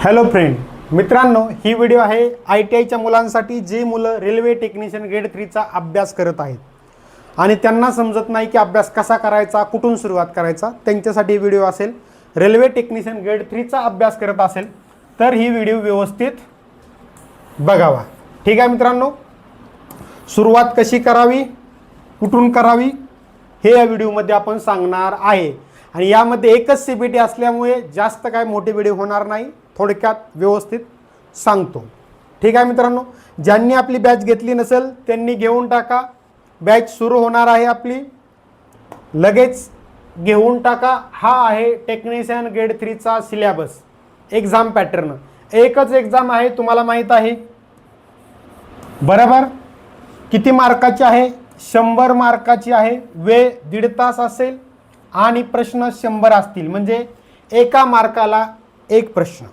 Hello friend मित्रांनो, ही video आहे ITIच्या मुलांसाठी जे मुलं रेल्वे टेक्निशियन ग्रेड 3चा अभ्यास करत आहेत आणि त्यांना समजत नाही की अभ्यास कसा करायचा, कुठून सुरुवात करायचा, त्यांच्यासाठी व्हिडिओ असेल। रेल्वे टेक्निशियन ग्रेड 3चा अभ्यास करत असेल तर ही व्हिडिओ व्यवस्थित बघावा। ठीक आहे मित्रांनो, सुरुवात कशी करावी, कुठून करावी हे या व्हिडिओमध्ये आपण सांगणार आहे आणि यामध्ये एकच CBT असल्यामुळे जास्त काय मोठे व्हिडिओ होणार नाही, थोडक्यात व्यवस्थित सांगतो। ठीक आहे मित्रांनो, ज्यांनी आपली बॅच घेतली नसेल त्यांनी घेऊन टाका, बॅच सुरू होणार आहे आपली, लगेच घेऊन टाका। हा आहे टेक्निशियन ग्रेड 3चा सिलेबस, एग्जाम पॅटर्न। एकच एग्जाम आहे, तुम्हाला माहित आहे बरोबर। किती मार्काची आहे? 100 मार्काची आहे। वेळ 1.5 तास असेल आणि प्रश्न 100 असतील, म्हणजे एका मार्काला एक प्रश्न।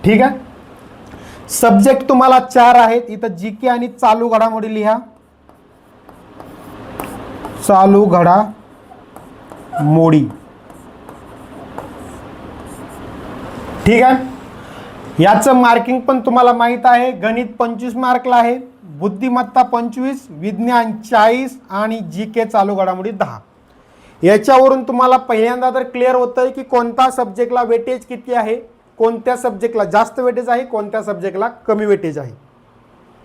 ठीक आहे, सब्जेक्ट तुम्हाला 4 आहेत। इथं जीके आणि चालू घडामोडी लिहा, चालू घडामोडी। ठीक आहे, याचं मार्किंग पण तुम्हाला माहित आहे। गणित 25 मार्कला आहे, बुद्धिमत्ता 25, विज्ञान 40 आणि जीके चालू घडामोडी 10। याच्यावरून तुम्हाला पहिल्यांदा तर क्लिअर होतंय की कोणत्या सब्जेक्टला वेटेज किती आहे, कोणत्या सब्जेक्टला जास्त वेटेज आहे, कोणत्या सब्जेक्टला कमी वेटेज आहे।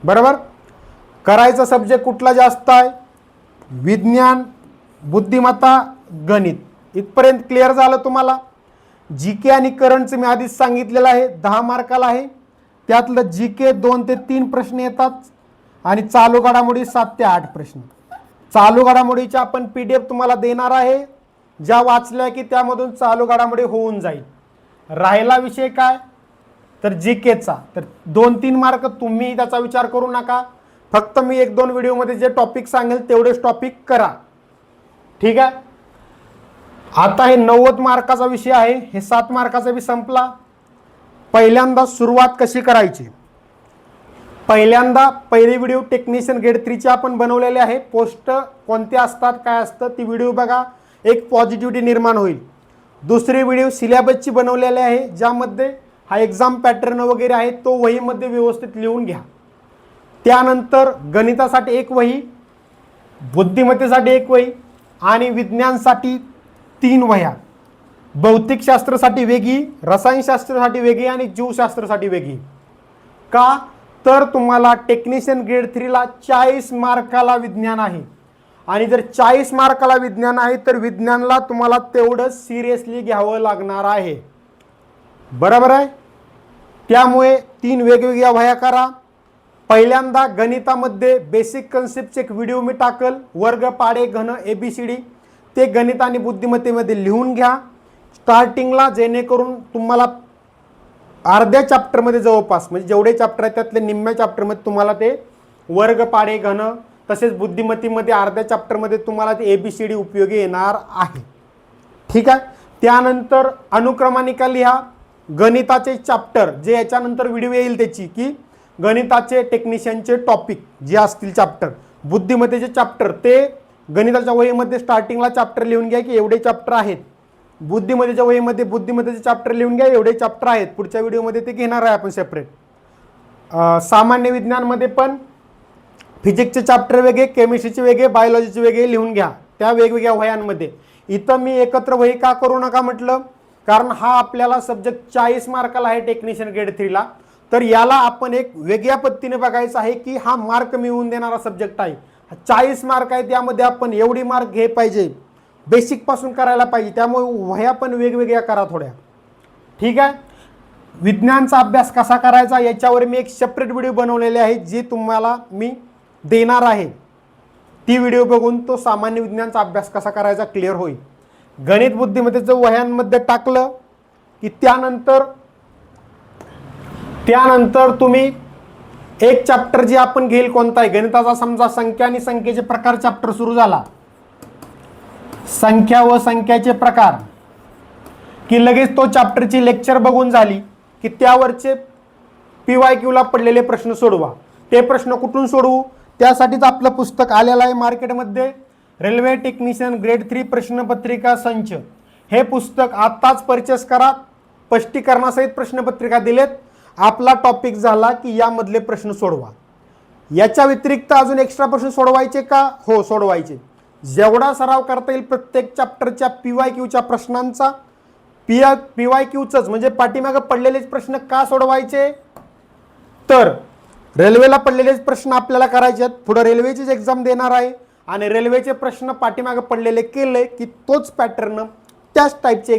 बरोबर, करायचा सब्जेक्ट कुठला जास्त आहे? विज्ञान, बुद्धिमत्ता, गणित। इथपर्यंत क्लिअर झालं तुम्हाला। जीके आणि करंटचं मी आधीच सांगितलेलं आहे, 10 मार्काला आहे। त्यातलं जीके 2 ते 3 प्रश्न येतात आणि चालू घडामोडी 7 ते 8 प्रश्न। चालू घडामोडीच्या आपण PDF तुम्हाला देणार आहे, ज्या वाचल्या की त्यामधून चालू घडामोडी होऊन जाईल। राहिला विषय काय तर जीकेचा, तर 2-3 मार्क तुम्ही त्याचा विचार करू नका, फक्त मी 1-2 व्हिडिओमध्ये जे टॉपिक सांगेल तेवढेच टॉपिक करा। ठीक आहे, आता हे 90 मार्काचा विषय आहे, हे 7 मार्काचा बी संपला। पहिल्यांदा सुरुवात कशी करायची? पहिल्यांदा पहिली व्हिडिओ टेक्निशियन ग्रेड 3ची आपण बनवलेले आहे। पोस्ट कोणते असतात, काय असतं ती व्हिडिओ बघा, एक पॉझिटिव्हिटी निर्माण होईल। दुसरी व्हिडिओ सिलेबसची बनवलेली आहे, ज्यामध्ये हा एग्जाम पॅटर्न वगैरे आहे तो वहीमध्ये व्यवस्थित लिहून घ्या। त्यानंतर गणितासाठी एक वही, बुद्धिमत्तेसाठी एक वही आणि विज्ञानसाठी 3 वह्या, भौतिकशास्त्रासाठी वेगळी, रसायनशास्त्रासाठी वेगळी आणि जीवशास्त्रासाठी वेगळी। का तर तुम्हाला टेक्निशियन ग्रेड 3ला 40 मार्काला विज्ञान आहे आणि जर 40 मार्काला विज्ञान आहे तर विज्ञानला तुम्हाला तेवढं सिरियसली घ्यावं लागणार आहे। बरोबर आहे, त्यामुळे 3 वेगवेगळ्या वह्या करा। पहिल्यांदा गणितामध्ये बेसिक कन्सेप्टचे एक व्हिडिओ मी टाकल, वर्ग, पाढे, घन, ABCD, ते गणित आणि बुद्धिमत्तेमध्ये लिहून घ्या स्टार्टिंगला, जेणेकरून तुम्हाला अर्ध्या चॅप्टरमध्ये जवळपास, म्हणजे जेवढे चॅप्टर आहेत त्यातले निम्म्या चॅप्टरमध्ये तुम्हाला ते वर्ग, पाढे, घन, तसेच बुद्धिमत्तेमध्ये अर्ध्या चॅप्टरमध्ये तुम्हाला ते ABCD उपयोगी येणार आहे। ठीक आहे, त्यानंतर अनुक्रमानिका लिहा। गणिताचे चॅप्टर जे याच्यानंतर व्हिडिओ येईल त्याची, की गणिताचे टेक्निशियनचे टॉपिक जे असतील चॅप्टर, बुद्धिमत्तेचे चॅप्टर ते गणिताच्या वहीमध्ये स्टार्टिंगला चॅप्टर लिहून घ्या की एवढे चॅप्टर आहेत। बुद्धिमत्तेच्या वहीमध्ये बुद्धिमत्तेचे चॅप्टर लिहून घ्या, एवढे चॅप्टर आहेत। पुढच्या व्हिडिओमध्ये ते घेणार आहे आपण सेपरेट। सामान्य विज्ञानमध्ये पण फिजिक्सचे चॅप्टर वेगळे, केमिस्ट्रीचे वेगळे, बायोलॉजीचे वेगळे लिहून घ्या त्या वेगवेगळ्या वह्यांमध्ये। इथं मी एकत्र वही का करू नका म्हटलं, कारण हा आपल्याला सब्जेक्ट 40 मार्काला आहे टेक्निशियन ग्रेड 3ला, तर याला आपण एक वेगळ्या पद्धतीने बघायचं आहे की हा मार्क मिळवून देणारा सब्जेक्ट आहे। 40 मार्क आहे, त्यामध्ये आपण एवढी मार्क घे पाहिजे, बेसिक पासून करायला पाहिजे, त्यामुळे वह्या पण वेगवेगळ्या करा थोड्या। ठीक आहे, विज्ञानचा अभ्यास कसा करायचा याच्यावर मी एक सेपरेट व्हिडिओ बनवलेले आहे, जी तुम्हाला मी देणार आहे। ती व्हिडिओ बघून तो सामान्य विज्ञानचा अभ्यास कसा करायचा क्लिअर होईल। गणित बुद्धिमत्तेचं वह्यांमध्ये टाकलं की त्यानंतर तुम्ही एक चॅप्टर जे आपण घेईल कोणता आहे गणिताचा, समजा संख्या आणि संख्येचे प्रकार चॅप्टर सुरू झाला, संख्या व संख्याचे प्रकार, की लगेच तो चॅप्टरची लेक्चर बघून झाली की त्यावरचे PYQला पडलेले प्रश्न सोडवा। ते प्रश्न कुठून सोडवू त्यासाठीच आपलं पुस्तक आलेलं आहे मार्केटमध्ये, रेल्वे टेक्निशियन ग्रेड 3 प्रश्नपत्रिका संच। हे पुस्तक आत्ताच परचेस करा, स्पष्टीकरणासहित प्रश्नपत्रिका दिलेत. आपला टॉपिक झाला की यामधले प्रश्न सोडवा. याच्या व्यतिरिक्त अजून एक्स्ट्रा प्रश्न सोडवायचे का? हो, सोडवायचे. जेवढा सराव करता येईल प्रत्येक चॅप्टरच्या PYQच्या प्रश्नांचा, PYQच म्हणजे पाठीमागे पडलेलेच प्रश्न का सोडवायचे, तर रेल्वेला पडलेलेच प्रश्न आपल्याला करायचे आहेत. पुढे रेल्वेचीच एक्झाम देणार आहे आणि रेल्वेचे प्रश्न पाठीमागे पडलेले केले की तोच पॅटर्न त्याच टाईपचे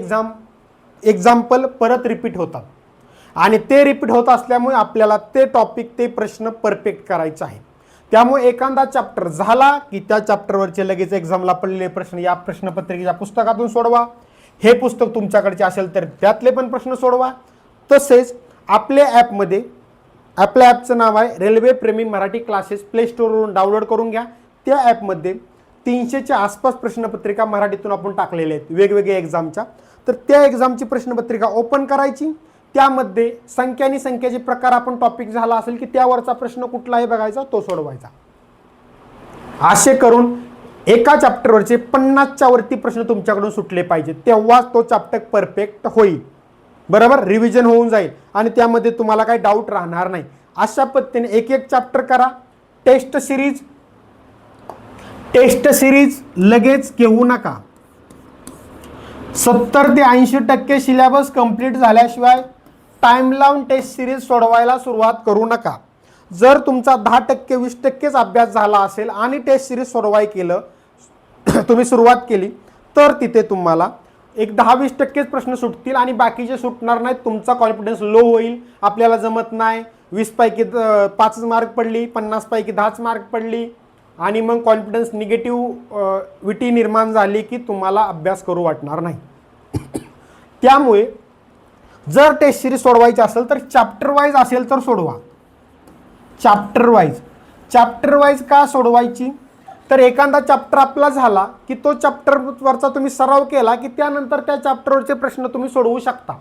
एक्झाम्पल परत रिपीट होतात आणि ते रिपीट होत असल्यामुळे आपल्याला ते टॉपिक, ते प्रश्न परफेक्ट करायचं आहे. त्यामुळे एखादा चॅप्टर झाला की त्या चॅप्टरवरचे लगेच एक्झामला पडलेले प्रश्न या प्रश्नपत्रिकेच्या पुस्तकातून सोडवा. हे पुस्तक तुमच्याकडचे असेल तर त्यातले पण प्रश्न सोडवा. तसेच आपल्या ॲपमध्ये, आपल्या ॲपचं नाव आहे रेल्वे प्रेमी मराठी क्लासेस, प्ले स्टोरवरून डाउनलोड करून घ्या. त्या ॲपमध्ये 300च्या आसपास प्रश्नपत्रिका मराठीतून आपण टाकलेल्या आहेत वेगवेगळ्या एक्झामच्या. तर त्या एक्झामची प्रश्नपत्रिका ओपन करायची. त्यामध्ये संख्याचे प्रकार आपण टॉपिक झाला असेल की त्यावरचा प्रश्न कुठला आहे बघायचा, तो सोडवायचा. असे करून एका चॅप्टरवरचे 50च्या वरती प्रश्न तुमच्याकडून सुटले पाहिजे, तेव्हाच तो चॅप्टर परफेक्ट होईल. बरोबर, रिव्हिजन होऊन जाईल आणि त्यामध्ये तुम्हाला काही डाऊट राहणार नाही. अशा पद्धतीने एक एक चॅप्टर करा. टेस्ट सिरीज लगेच घेऊ नका. 70 ते 80% सिलेबस कंप्लीट झाल्याशिवाय टाइम लावून टेस्ट सिरीज सोडवायला सुरुवात करू नका. जर तुमचा 10% 20%च अभ्यास झाला असेल आणि टेस्ट सिरीज तुम्ही सुरुवात केली तर तिथे तुम्हाला एक 10-20%च प्रश्न सुटतील आणि बाकीचे सुटणार नाहीत. तुमचा कॉन्फिडन्स लो होईल, आपल्याला जमत नाही, 20 पैकी 5 मार्क पडली, 50 पैकी 10 मार्क पडली आणि मग कॉन्फिडन्स निगेटिव्हिटी निर्माण झाली की तुम्हाला अभ्यास करू वाटणार नाही. त्यामुळे जर टेस्ट सिरीज सोडवायची असेल तर चॅप्टर वाईज असेल तर सोडवा. चॅप्टर वाईज का सोडवायची, तर एखादा चॅप्टर आपला झाला की तो चॅप्टरवरचा तुम्ही सराव केला की त्यानंतर त्या चॅप्टरवरचे प्रश्न तुम्ही सोडवू शकता.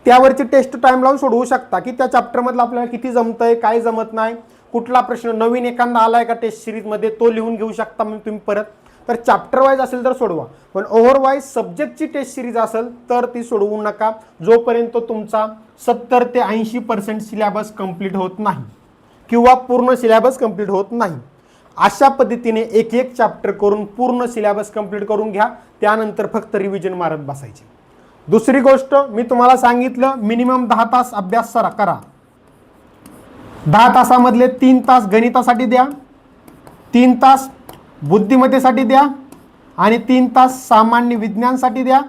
त्यावरची टेस्ट टाइम लावून सोडवू शकता की त्या चॅप्टरमधलं आपल्याला किती जमतंय, काय जमत नाही, कुठला प्रश्न नवीन एखादा आलाय का टेस्ट सिरीजमध्ये, तो लिहून घेऊ शकता मग तुम्ही परत. तर चॅप्टर वाईज असेल तर सोडवा, पण ओव्हरवाईज सब्जेक्टची टेस्ट सिरीज असेल तर ती सोडवू नका जोपर्यंत तुमचा 70 ते 80% सिलेबस कंप्लीट होत नाही किंवा पूर्ण सिलेबस कंप्लीट होत नाही. अशा पद्धतीने एक एक चॅप्टर करून पूर्ण सिलेबस कंप्लीट करून घ्या. त्यानंतर फक्त रिव्हिजन मारत बसायचे. दुसरी गोष्ट मी तुम्हाला सांगितलं, मिनिमम 10 तास अभ्यास करा. 10 तासामधले 3 तास गणितासाठी द्या, 3 तास बुद्धिमत्तेसाठी द्या आणि 3 तास सामान्य विज्ञानसाठी द्या.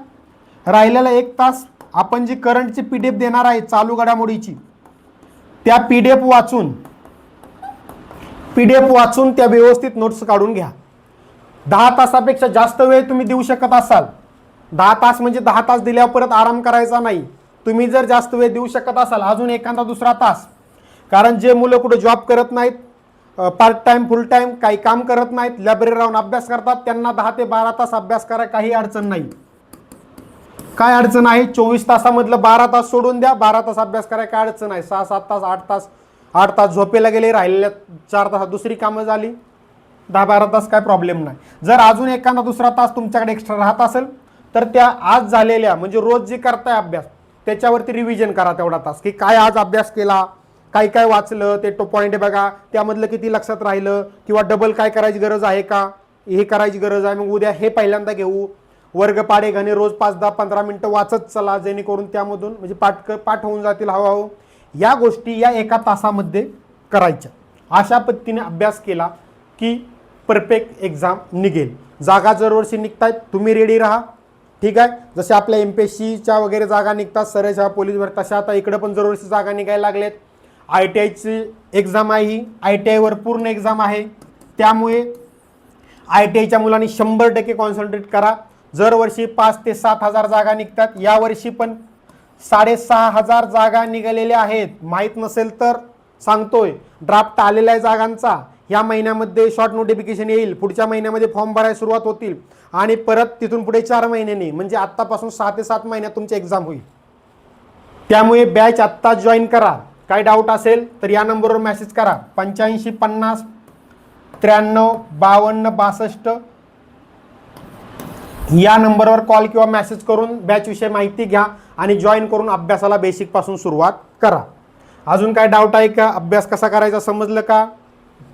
राहिलेला 1 तास आपण जी करंटची PDF देणार आहे चालू घडामोडीची, त्या PDF वाचून त्या व्यवस्थित नोट्स काढून घ्या. 10 तासापेक्षा जास्त वेळ तुम्ही देऊ शकत असाल, 10 तास म्हणजे 10 तास दिल्यावर परत आराम करायचा नाही. तुम्ही जर जास्त वेळ देऊ शकत असाल अजून एखादा दुसरा तास, कारण जे मुलं कुठे जॉब करत नाहीत, पार्ट टाइम फुल टाइम काही काम करत नाहीत, लायब्ररी राहून अभ्यास करतात, त्यांना 10 ते 12 तास अभ्यास करा, काही अडचण नाही. काय अडचण आहे, 24 तासामधलं 12 तास सोडून द्या, 12 तास अभ्यास करा, काय अडचण आहे. 6-7 तास 8 तास झोपेला गेले, राहिलेल्या 4 तासात दुसरी कामं झाली, 10-12 तास काय प्रॉब्लेम नाही. जर अजून एखादा दुसरा तास तुमच्याकडे एक्स्ट्रा राहत असेल तर त्या आज झालेल्या म्हणजे रोज जे करताय अभ्यास त्याच्यावरती रिव्हिजन करा तेवढा तास, की काय आज अभ्यास केला, काय काय वाचलं, ते पॉईंट बघा, त्यामधलं किती लक्षात राहिलं किंवा डबल काय करायची गरज आहे का, हे करायची गरज आहे, मग उद्या हे पहिल्यांदा घेऊ. वर्गपाडे घणे रोज 5-10-15 मिनटं वाचत चला, जेणेकरून त्यामधून म्हणजे पाठ होऊन जातील हळूहळू. या गोष्टी या एका तासामध्ये करायच्या. अशा पद्धतीने अभ्यास केला की परफेक्ट एक्झाम निघेल. जागा दरवर्षी निघतायत, तुम्ही रेडी राहा. ठीक आहे, जसे आपल्या MPSCच्या वगैरे जागा निघतात सरळ पोलीसवर, तशा आता इकडे पण दरवर्षी जागा निघायला लागलेत. ITIची एक्झाम आहे, ही ITIवर पूर्ण एक्झाम आहे. त्यामुळे ITIच्या मुलांनी 100% कॉन्सन्ट्रेट करा. दरवर्षी 5 ते 7 हजार जागा निघतात. यावर्षी पण 6,500 जागा निघालेल्या आहेत. माहीत नसेल तर सांगतोय, ड्राफ्ट आलेल्या आहे जागांचा. या महिन्यामध्ये शॉर्ट नोटिफिकेशन येईल, पुढच्या महिन्यामध्ये फॉर्म भरायला सुरुवात होतील आणि परत तिथून पुढे 4 महिन्यांनी म्हणजे आत्तापासून 6 ते 7 महिन्यात तुमची एक्झाम होईल. त्यामुळे बॅच आत्ता जॉईन करा. काय डाऊट असेल तर या नंबरवर मेसेज करा, 85 50 93 52 62. या नंबरवर कॉल किंवा मेसेज करून बॅचविषयी माहिती घ्या आणि जॉईन करून अभ्यासाला बेसिकपासून सुरुवात करा. अजून काय डाऊट आहे का? अभ्यास कसा करायचा समजलं का?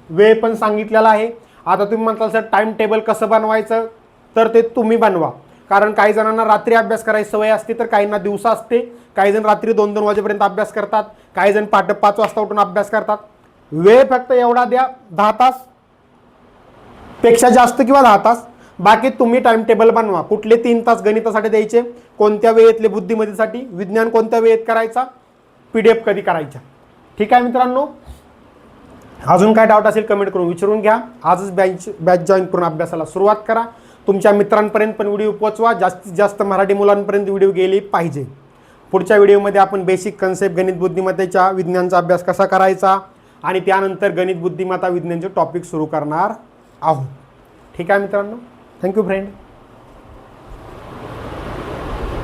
वेळ पण सांगितलेला आहे. आता तुम्ही म्हणताल सर टाईम टेबल कसं बनवायचं, तर ते तुम्ही बनवा. कारण काही जणांना रात्री अभ्यास करायची सवय असते, तर काहींना दिवसा असते. काही जण रात्री 2-2 वाजेपर्यंत अभ्यास करतात, काही जण पहाटे 5 वाजता उठून अभ्यास करतात. वेळ फक्त एवढा द्या, 10 तास पेक्षा जास्त किंवा 10 तास. बाकी तुम्ही टाइम टेबल बनवा. कुठले 3 तास गणितासाठी द्यायचे, कोणत्या वेळेतले बुद्धिमत्तेसाठी, विज्ञान कोणत्या वेळेत करायचा, PDF कधी करायचा. ठीक आहे मित्रांनो, अजून काय डाऊट असेल कमेंट करून विचारून घ्या. आजच बॅच जॉईन करून अभ्यासाला सुरुवात करा. तुमच्या मित्रांपर्यंत पण व्हिडिओ पोहोचवा. जास्तीत जास्त मराठी मुलांपर्यंत व्हिडिओ गेले पाहिजे. पुढच्या व्हिडिओमध्ये आपण बेसिक कन्सेप्ट गणित बुद्धिमत्तेच्या विज्ञानचा अभ्यास कसा करायचा आणि त्यानंतर गणित बुद्धिमत्ता विज्ञानचे टॉपिक सुरू करणार आहोत. ठीक आहे मित्रांनो, थँक्यू फ्रेंड.